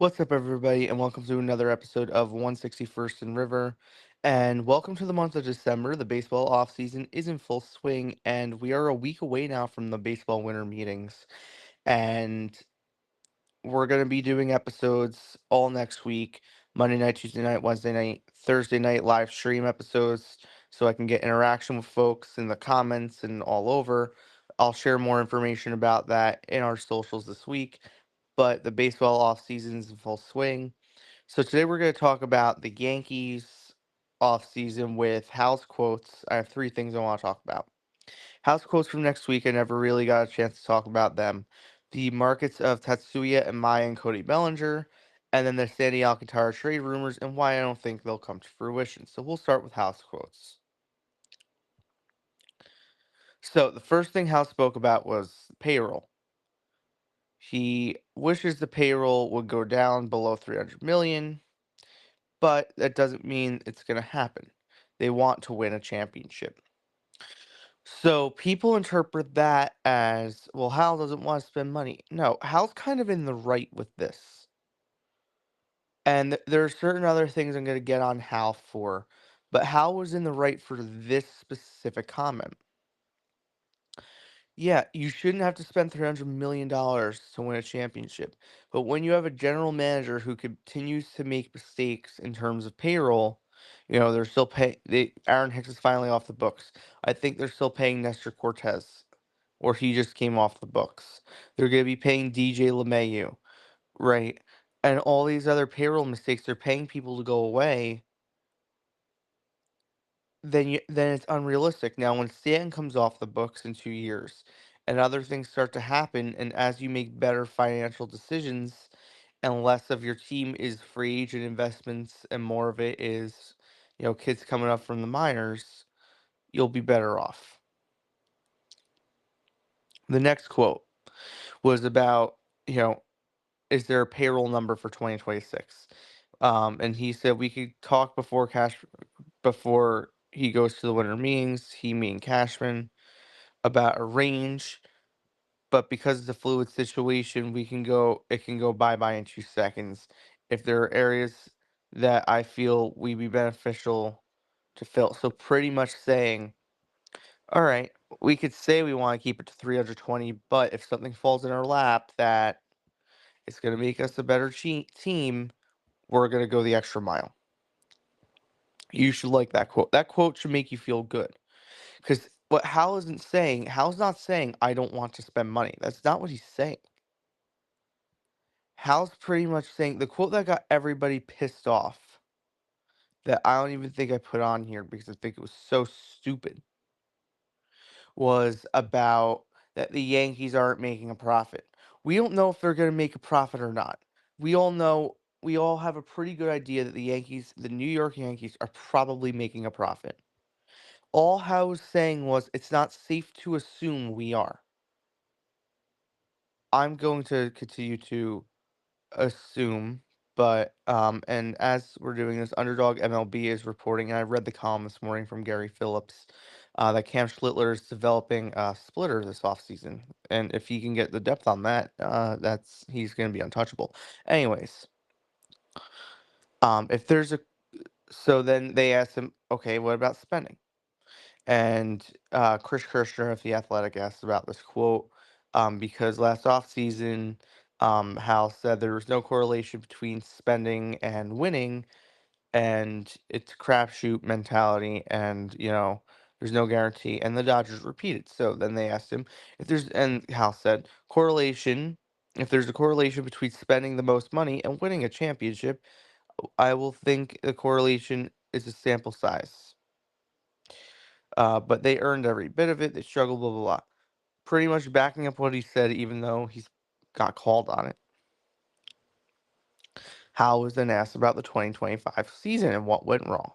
What's up, everybody, and welcome to another episode of 161st and River. And welcome to the month of December. The baseball offseason is in full swing, and we are a week away now from the baseball winter meetings. And we're going to be doing episodes all next week: Monday night, Tuesday night, Wednesday night, Thursday night live stream episodes, so I can get interaction with folks in the comments and all over. I'll share more information about that in our socials this week. But the baseball offseason is in full swing. So today we're going to talk about the Yankees offseason with Hal's quotes. I have three things I want to talk about. Hal's quotes from next week. I never really got a chance to talk about them. The markets of Tatsuya and Maya and Cody Bellinger, and then the Sandy Alcantara trade rumors and why I don't think they'll come to fruition. So we'll start with Hal's quotes. So the first thing Hal spoke about was payroll. He wishes the payroll would go down below 300 million. But that doesn't mean it's going to happen. They want to win a championship. So people interpret that as, well, Hal doesn't want to spend money. No, Hal's kind of in the right with this. And there are certain other things I'm going to get on Hal for, but Hal was in the right for this specific comment. Yeah, you shouldn't have to spend $300 million to win a championship. But when you have a general manager who continues to make mistakes in terms of payroll, they're still paying. Aaron Hicks is finally off the books. I think they're still paying Nestor Cortez, or he just came off the books. They're going to be paying DJ LeMayu, right? And all these other payroll mistakes, they're paying people to go away. Then it's unrealistic. Now, when Stanton comes off the books in 2 years, and other things start to happen, and as you make better financial decisions, and less of your team is free agent investments, and more of it is, kids coming up from the minors, you'll be better off. The next quote was about, you know, is there a payroll number for 2026? And he said we could talk before he goes to the winter meetings. He mean Cashman about a range, but because it's a fluid situation, it can go bye-bye in 2 seconds. If there are areas that I feel we be beneficial to fill. So pretty much saying, all right, we could say we want to keep it to 320, but if something falls in our lap that it's going to make us a better team, we're going to go the extra mile. You should like that quote. That quote should make you feel good. Because what Hal's not saying, I don't want to spend money. That's not what he's saying. Hal's pretty much saying the quote that got everybody pissed off, that I don't even think I put on here because I think it was so stupid, was about that the Yankees aren't making a profit. We don't know if they're going to make a profit or not. We all have a pretty good idea that the New York Yankees, are probably making a profit. All Hal was saying was it's not safe to assume we are. I'm going to continue to assume, but and as we're doing this, Underdog MLB is reporting, and I read the column this morning from Gary Phillips, that Cam Schlittler is developing a splitter this offseason. And if he can get the depth on that, he's gonna be untouchable. Anyways, if there's a so then they asked him, okay, what about spending? And Chris Kirschner of The Athletic asked about this quote, because last offseason, Hal said there was no correlation between spending and winning, and it's a crapshoot mentality, and there's no guarantee. And the Dodgers repeated. So then they asked him and Hal said correlation. If there's a correlation between spending the most money and winning a championship, I will think the correlation is a sample size. But they earned every bit of it. They struggled, blah, blah, blah. Pretty much backing up what he said, even though he's got called on it. Hal was then asked about the 2025 season and what went wrong.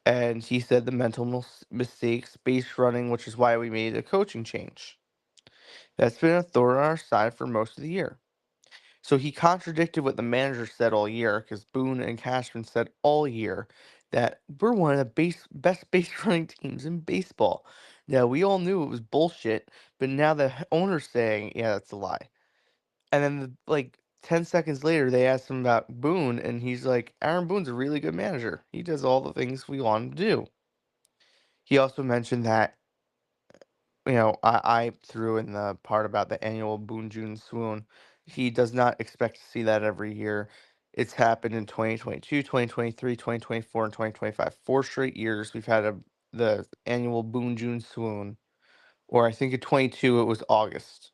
And he said the mental mistakes, base running, which is why we made a coaching change. That's been a thorn on our side for most of the year. So he contradicted what the manager said all year, because Boone and Cashman said all year that we're one of the best base running teams in baseball. Now, we all knew it was bullshit, but now the owner's saying, yeah, that's a lie. And then, 10 seconds later, they asked him about Boone, and he's like, Aaron Boone's a really good manager. He does all the things we want him to do. He also mentioned that, I threw in the part about the annual Boone June swoon. He does not expect to see that every year. It's happened in 2022, 2023, 2024, and 2025. 4 straight years we've had the annual Boone June swoon. Or I think in 22 it was August.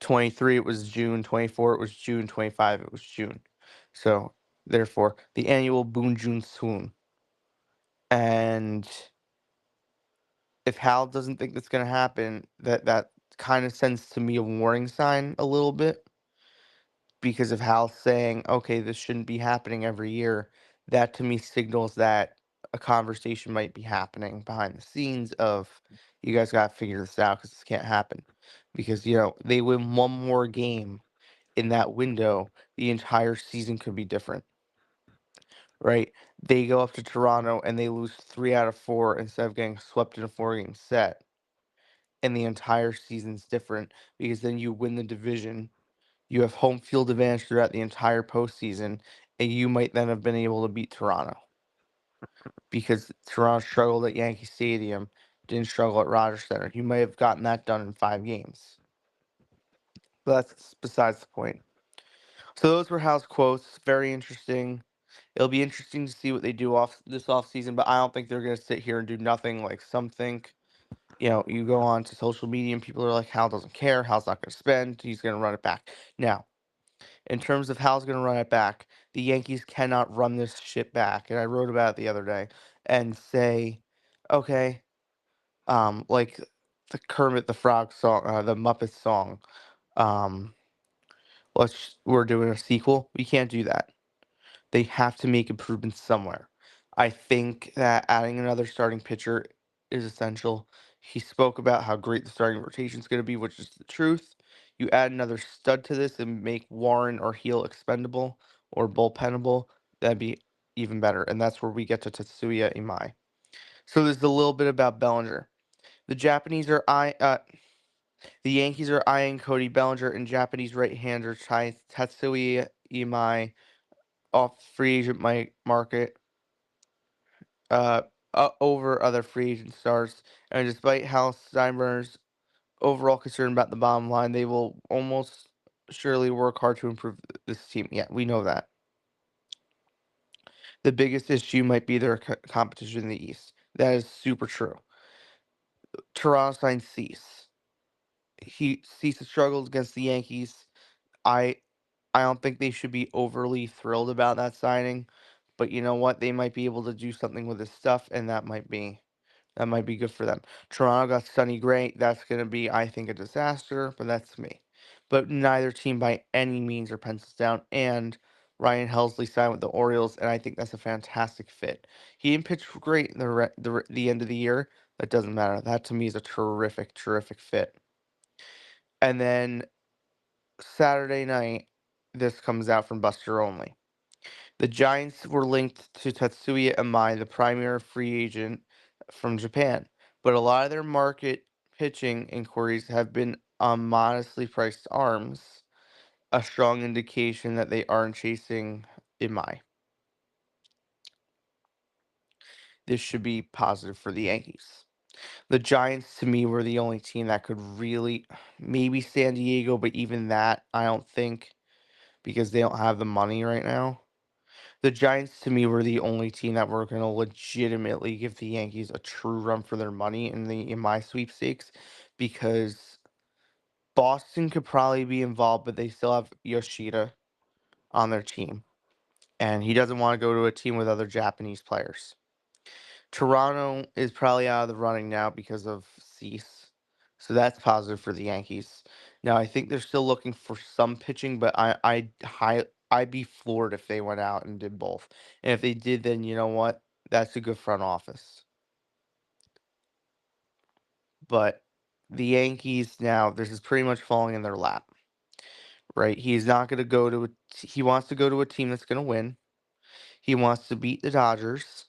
23 it was June, 24 it was June, 25 it was June. So therefore, the annual Boone June swoon. And if Hal doesn't think that's gonna happen, that kind of sends to me a warning sign a little bit because of Hal saying, "Okay, this shouldn't be happening every year." That to me signals that a conversation might be happening behind the scenes of you guys got to figure this out because this can't happen. Because they win one more game in that window, the entire season could be different, right? They go up to Toronto and they lose 3 out of 4 instead of getting swept in a 4 game set, and the entire season's different because then you win the division. You have home field advantage throughout the entire postseason, and you might then have been able to beat Toronto because Toronto struggled at Yankee Stadium, didn't struggle at Rogers Center. You might have gotten that done in 5 games. But that's besides the point. So those were House quotes. Very interesting. It'll be interesting to see what they do off season, but I don't think they're gonna sit here and do nothing like some think. You go on to social media and people are like, Hal doesn't care, Hal's not gonna spend, he's gonna run it back. Now, in terms of Hal's gonna run it back, the Yankees cannot run this shit back. And I wrote about it the other day and say, okay, like the Kermit the Frog song, the Muppet song, um, we're doing a sequel. We can't do that. They have to make improvements somewhere. I think that adding another starting pitcher is essential. He spoke about how great the starting rotation is going to be, which is the truth. You add another stud to this and make Warren or Heel expendable or bullpenable, that'd be even better. And that's where we get to Tetsuya Imai. So there's a little bit about Bellinger. The Japanese are the Yankees are eyeing Cody Bellinger and Japanese right-hander Tetsuya Imai off free agent market uh, over other free agent stars. And despite Hal Steinbrenner's overall concern about the bottom line, they will almost surely work hard to improve this team. Yeah, we know that. The biggest issue might be their competition in the East. That is super true. Toronto signed Cease. Cease has struggled against the Yankees. I I don't think they should be overly thrilled about that signing, but you know what? They might be able to do something with his stuff, and that might be good for them. Toronto got Sonny Gray. That's going to be, I think, a disaster, but that's me. But neither team by any means are pencils down. And Ryan Helsley signed with the Orioles, and I think that's a fantastic fit. He didn't pitch great in the end of the year. That doesn't matter. That to me is a terrific, terrific fit. And then Saturday night, this comes out from Buster Only. The Giants were linked to Tatsuya Imai, the primary free agent from Japan, but a lot of their market pitching inquiries have been on modestly priced arms, a strong indication that they aren't chasing Imai. This should be positive for the Yankees. The Giants, to me, were the only team that could really, maybe San Diego, but even that, I don't think, because they don't have the money right now. The Giants, to me, were the only team that were going to legitimately give the Yankees a true run for their money in my sweepstakes, because Boston could probably be involved, but they still have Yoshida on their team, and he doesn't want to go to a team with other Japanese players. Toronto is probably out of the running now because of Cease, so that's positive for the Yankees. Now I think they're still looking for some pitching, but I'd be floored if they went out and did both. And if they did, then you know what? That's a good front office. But the Yankees now, this is pretty much falling in their lap, right? He's not going to go to he wants to go to a team that's going to win. He wants to beat the Dodgers,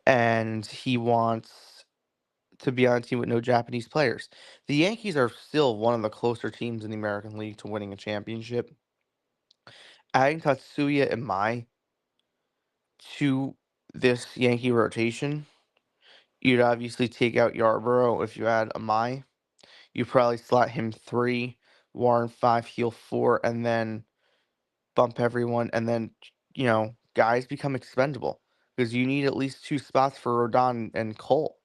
and he wants to be on a team with no Japanese players. The Yankees are still one of the closer teams in the American League to winning a championship. Adding Tatsuya and Mai to this Yankee rotation, you'd obviously take out Yarborough if you add a Mai. You probably slot him 3, Warren 5, Heel 4, and then bump everyone, and then guys become expendable because you need at least 2 spots for Rodon and Cole.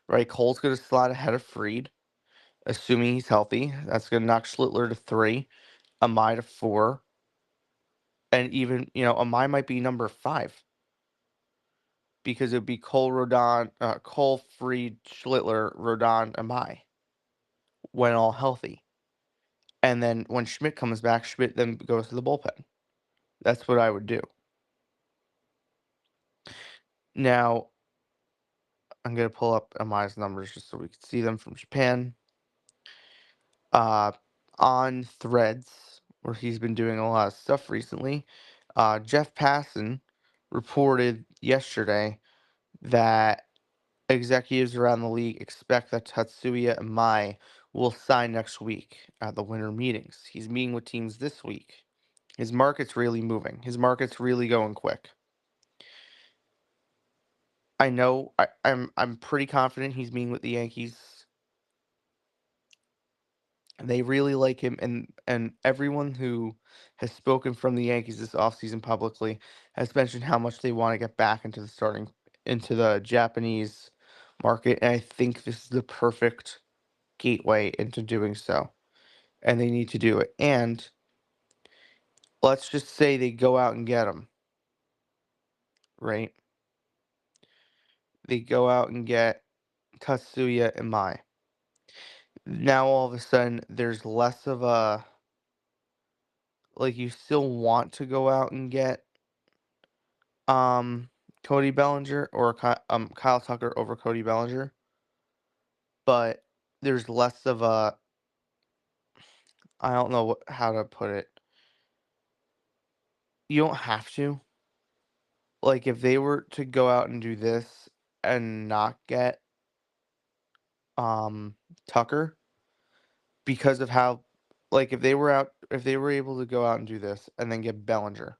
Right, Cole's going to slot ahead of Freed, assuming he's healthy. That's going to knock Schlittler to 3, Amai to 4, and even Amai might be number 5 because it would be Cole, Rodon, Cole, Freed, Schlittler, Rodon, Amai when all healthy. And then when Schmidt comes back, Schmidt then goes to the bullpen. That's what I would do. Now, I'm going to pull up Amai's numbers just so we can see them from Japan. On Threads, where he's been doing a lot of stuff recently, Jeff Passan reported yesterday that executives around the league expect that Tatsuya and Mai will sign next week at the winter meetings. He's meeting with teams this week. His market's really moving. His market's really going quick. I know I'm pretty confident he's meeting with the Yankees. They really like him, and everyone who has spoken from the Yankees this offseason publicly has mentioned how much they want to get back into the Japanese market, and I think this is the perfect gateway into doing so. And they need to do it. And let's just say they go out and get him, right? They go out and get Tatsuya and Mai. Now all of a sudden there's less of a, like, you still want to go out and get um Cody Bellinger or Kyle Tucker over Cody Bellinger, but there's less of a, I don't know how to put it. You don't have to. Like, if they were to go out and do this and not get um Tucker because of how, like, if they were able to go out and do this and then get Bellinger,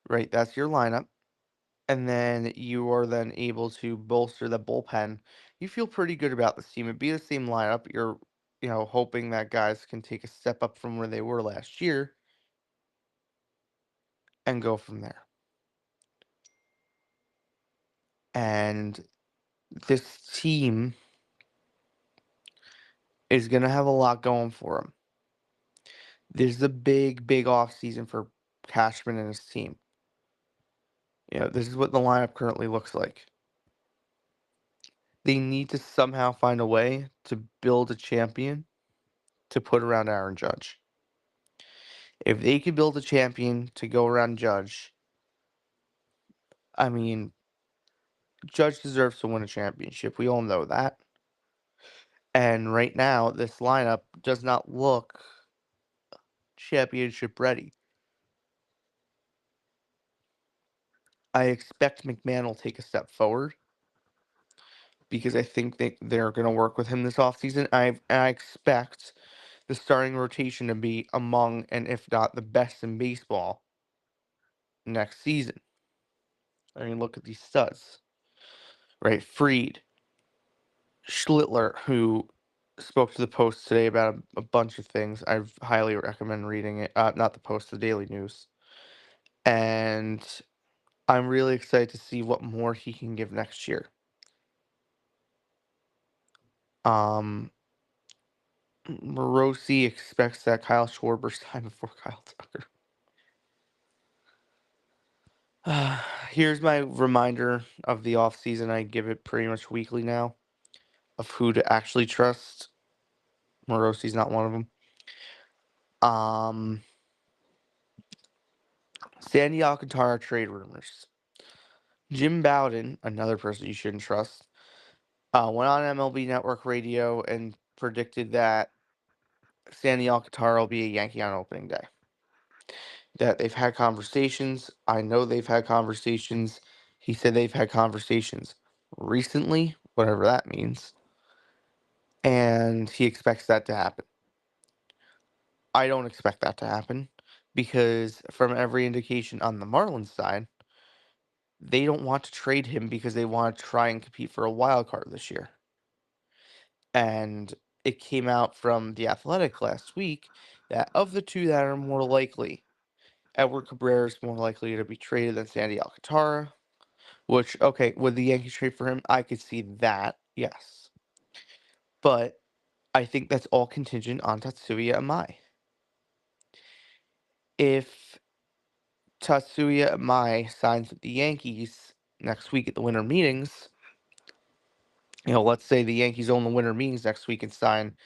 right? That's your lineup. And then you are then able to bolster the bullpen. You feel pretty good about this team. It'd be the same lineup. You're, hoping that guys can take a step up from where they were last year and go from there. And this team is going to have a lot going for them. This is a big, big offseason for Cashman and his team. This is what the lineup currently looks like. They need to somehow find a way to build a champion to put around Aaron Judge. If they could build a champion to go around Judge, I mean, Judge deserves to win a championship. We all know that. And right now, this lineup does not look championship ready. I expect McMahon will take a step forward because I think they're going to work with him this offseason. I expect the starting rotation to be among, and if not the best in baseball next season. I mean, look at these studs, right? Freed, Schlittler, who spoke to the Post today about a bunch of things. I highly recommend reading it. Not the Post, the Daily News. And I'm really excited to see what more he can give next year. Morosi expects that Kyle Schwarber sign before Kyle Tucker. Here's my reminder of the offseason. I give it pretty much weekly now of who to actually trust. Morosi's not one of them. Sandy Alcantara trade rumors. Jim Bowden, another person you shouldn't trust, went on MLB Network Radio and predicted that Sandy Alcantara will be a Yankee on opening day. That they've had conversations. I know they've had conversations. He said they've had conversations. recently, whatever that means, and he expects that to happen. I don't expect that to happen because from every indication on the Marlins side, they don't want to trade him because they want to try and compete for a wild card this year. And it came out from The Athletic last week that of the two that are more likely, Edward Cabrera is more likely to be traded than Sandy Alcantara, which, okay, would the Yankees trade for him? I could see that, yes. But I think that's all contingent on Tatsuya Amai. If Tatsuya Amai signs with the Yankees next week at the winter meetings, let's say the Yankees own the winter meetings next week and sign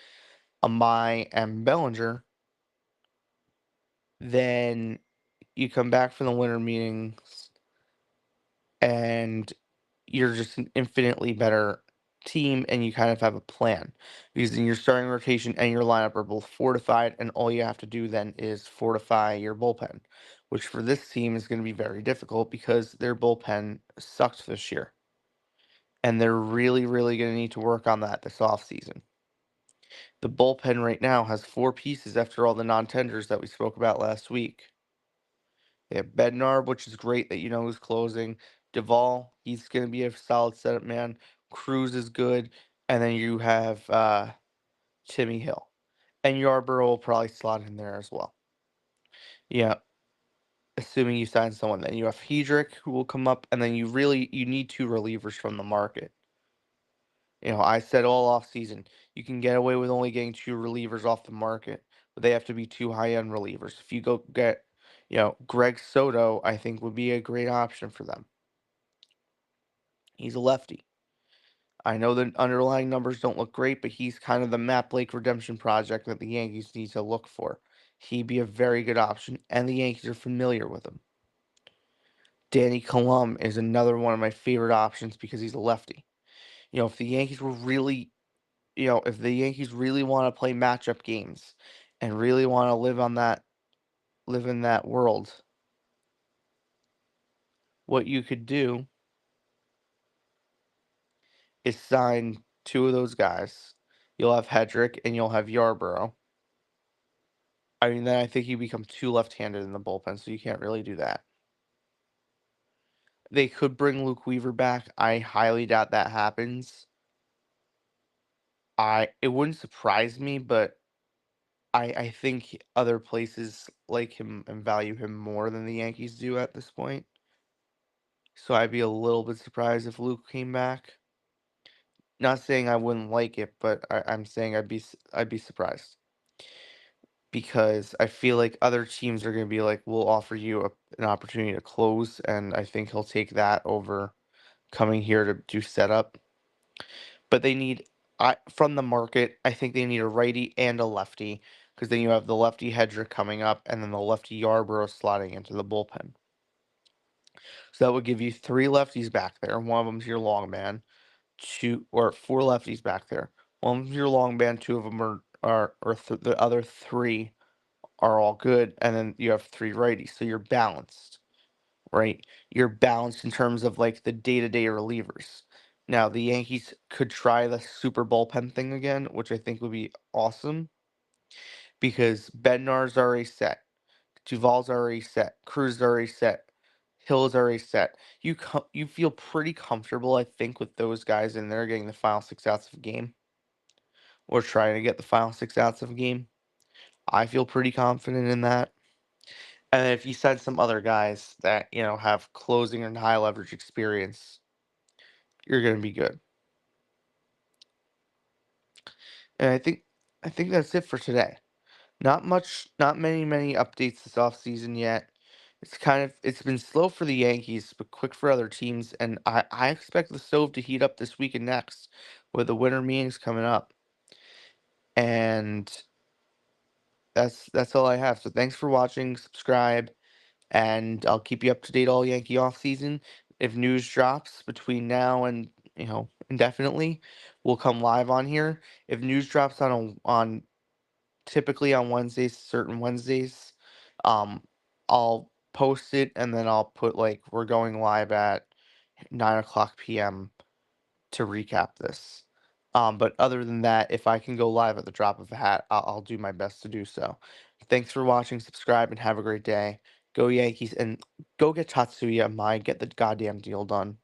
Amai and Bellinger, then you come back from the winter meetings and you're just an infinitely better team and you kind of have a plan because then your starting rotation and your lineup are both fortified, and all you have to do then is fortify your bullpen, which for this team is going to be very difficult because their bullpen sucked this year and they're really, really going to need to work on that this offseason. The bullpen right now has four pieces after all the non-tenders that we spoke about last week. They have Bednar, which is great that you know who's closing. Duvall, he's going to be a solid setup man. Cruz is good. And then you have Timmy Hill. And Yarborough will probably slot in there as well. Yeah, assuming you sign someone. Then you have Hedrick, who will come up. And then you need two relievers from the market. I said all off season, you can get away with only getting two relievers off the market, but they have to be two high-end relievers. If you go get, Greg Soto, I think would be a great option for them. He's a lefty. I know the underlying numbers don't look great, but he's kind of the Matt Blake redemption project that the Yankees need to look for. He'd be a very good option, and the Yankees are familiar with him. Danny Colum is another one of my favorite options because he's a lefty. If the Yankees were really, if the Yankees really want to play matchup games and really want to live in that world, what you could do is sign two of those guys. You'll have Hedrick and you'll have Yarborough. I mean, then I think you become too left-handed in the bullpen, so you can't really do that. They could bring Luke Weaver back. I highly doubt that happens. It wouldn't surprise me, but I think other places like him and value him more than the Yankees do at this point. So I'd be a little bit surprised if Luke came back. Not saying I wouldn't like it, but I'm saying I'd be surprised because I feel like other teams are going to be like, we'll offer you an opportunity to close, and I think he'll take that over coming here to do setup. But they need, from the market, I think they need a righty and a lefty because then you have the lefty Hedrick coming up and then the lefty Yarborough slotting into the bullpen. So that would give you three lefties back there. One of them's your long man, two or four lefties back there. One of them's your long man, two of them the other three are all good, and then you have three righties. So you're balanced, right? You're balanced in terms of like the day-to-day relievers. Now, the Yankees could try the super bullpen thing again, which I think would be awesome because Bednar's already set, Duvall's already set, Cruz is already set, Hill's already set. You feel pretty comfortable, I think, with those guys in there getting the final six outs of a game or trying to get the final six outs of a game. I feel pretty confident in that. And then if you said some other guys that, have closing and high leverage experience, you're going to be good. And I think that's it for today. Not much, not many updates this offseason yet. It's been slow for the Yankees, but quick for other teams. And I expect the stove to heat up this week and next with the winter meetings coming up. And that's all I have. So thanks for watching, subscribe, and I'll keep you up to date all Yankee offseason. If news drops between now and indefinitely, we'll come live on here. If news drops on typically on Wednesdays, certain Wednesdays, um, I'll post it and then I'll put like we're going live at 9 o'clock p.m. to recap this. But other than that, if I can go live at the drop of a hat, I'll do my best to do so. Thanks for watching, subscribe, and have a great day. Go Yankees, and go get Tatsuya Mai, get the goddamn deal done.